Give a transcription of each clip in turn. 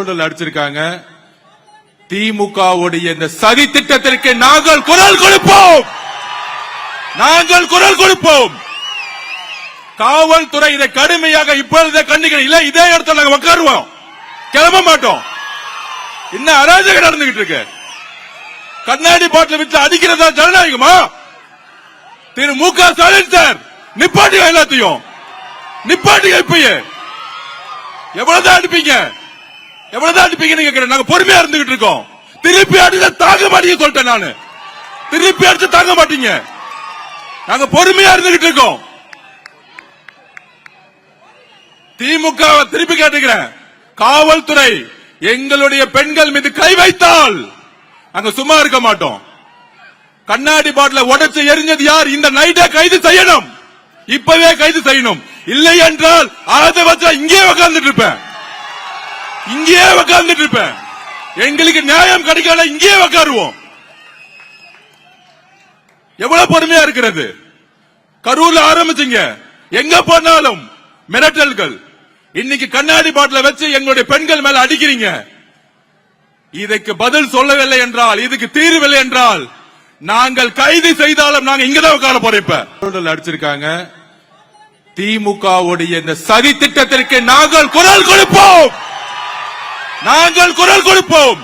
அடிச்சிருக்காங்க. திமுகவுடைய இந்த சதி திட்டத்திற்கு நாங்கள் குரல் கொடுப்போம். நாங்கள் குரல் கொடுப்போம். காவல்துறை இதை கடுமையாக இப்பொழுதே கண்டிக்கிறோம். இல்ல இதே இடத்துல நாங்க உட்காருவோம், கிளம்ப மாட்டோம். இன்னும் அராஜகம் நடந்துகிட்டு இருக்கு. கண்ணாடி பாட்டில் வச்சு அடிக்கிறதா ஜனநாயகமா? திரு மு க ஸ்டாலின் சார் நிப்பாட்டி எல்லாத்தையும் நிப்பாட்டி. இப்பயே எவ்வளவுதான் அடிப்பீங்க, எவ்வளவுதான் அடிப்பீங்கன்னு கேட்கிறேன். நாங்க பொறுமையா இருந்துகிட்டு இருக்கோம். திருப்பி அடிச்சா தாங்க மாட்டீங்க சொல்லிட்டேன் நானு. திருப்பி அடிச்சு தாங்க மாட்டீங்க. நாங்க பொறுமையா இருந்துகிட்டு இருக்கோம். திமுக திருப்பி கேட்டுக்கிறேன். காவல்துறை எங்களுடைய பெண்கள் மீது கை வைத்தால் அங்க சும்மா இருக்க மாட்டோம். கண்ணாடி பாட்டில உடைச்சு எரிஞ்சது யார்? இந்த நைட்டை கைது செய்யணும். இப்பவே கைது செய்யணும். இல்லை என்றால் அதை வச்சா இங்கே உட்கார்ந்துட்டு இருப்பேன். இங்கே உட்கார்ந்துட்டு இருப்பேன். எங்களுக்கு நியாயம் கிடைக்கல, இங்கே உட்காருவோம். எவ்வளவு பொறுமையா இருக்கிறது. கரூர்ல ஆரம்பிச்சீங்க, எங்க போனாலும் மிரட்டல்கள். இன்னைக்கு கண்ணாடி பாட்டில வச்சு எங்களுடைய பெண்கள் மேல அடிக்கிறீங்க. இதற்கு பதில் சொல்லவில்லை என்றால், இதுக்கு தீர்வில்லை என்றால் நாங்கள் கைது செய்தாலும் நாங்க இங்கதான் உட்கார போறோம். இப்ப அடிச்சிருக்காங்க. திமுகவுடைய இந்த சதி திட்டத்திற்கு நாங்கள் குரல் கொடுப்போம். நாங்கள் குரல் கொடுப்போம்.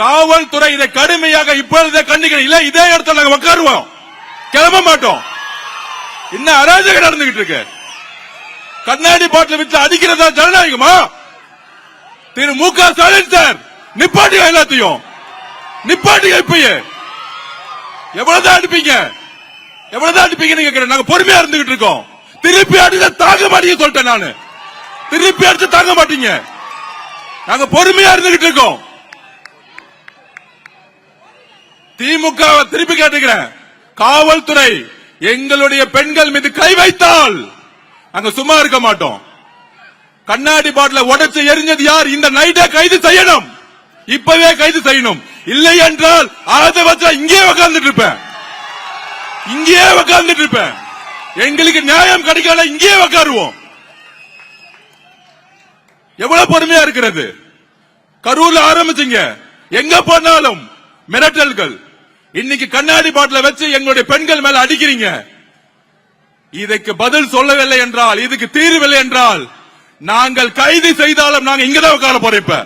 காவல்துறை இதை கடுமையாக இப்பொழுதே கண்டிக்கிறோம். இல்ல இதே இடத்துல நாங்க உட்காருவோம், கிளம்ப மாட்டோம். இன்னும் அராஜகம் நடந்துகிட்டு இருக்கு. கண்ணாடி பாட்டில் வச்சு அடிக்கிறதா ஜனநாயகமா? திரு மு க ஸ்டாலின் சார் நிப்பாட்டி எல்லாத்தையும் நிப்பாட்டி. இப்பயே எவ்வளவுதான் அடிப்பீங்க, எவ்வளவுதான் அடிப்பீங்கன்னு கேட்கிறேன். நாங்க பொறுமையா இருந்துகிட்டு இருக்கோம். திருப்பி அடிச்சா தாங்க மாட்டீங்க சொல்லிட்டேன் நானு. திருப்பி அடிச்சு தாங்க மாட்டீங்க. நாங்க பொறுமையா இருந்துகிட்டு இருக்கோம். திமுக திருப்பி கேட்டுக்கிறேன். காவல்துறை எங்களுடைய பெண்கள் மீது கை வைத்தால் அங்க சும்மா இருக்க மாட்டோம். கண்ணாடி பாட்டில உடைச்சு எரிஞ்சது யார்? இந்த நைட்டை கைது செய்யணும். இப்பவே கைது செய்யணும். இல்லை என்றால் அதை வச்சா இங்கே உட்கார்ந்துட்டு இருப்பேன். இங்கே உட்கார்ந்துட்டு இருப்பேன். எங்களுக்கு நியாயம் கிடைக்கல, இங்கே உட்காருவோம். எவ்வளவு பொறுமையா இருக்கிறது. கரூர்ல ஆரம்பிச்சீங்க, எங்க போனாலும் மிரட்டல்கள். இன்னைக்கு கண்ணாடி பாட்டில வச்சு எங்களுடைய பெண்கள் மேல அடிக்கிறீங்க. இதற்கு பதில் சொல்லவில்லை என்றால், இதுக்கு தீர்வில்லை என்றால் நாங்கள் கைது செய்தாலும் நாங்க இங்கதான் உட்கார போறோம். இப்ப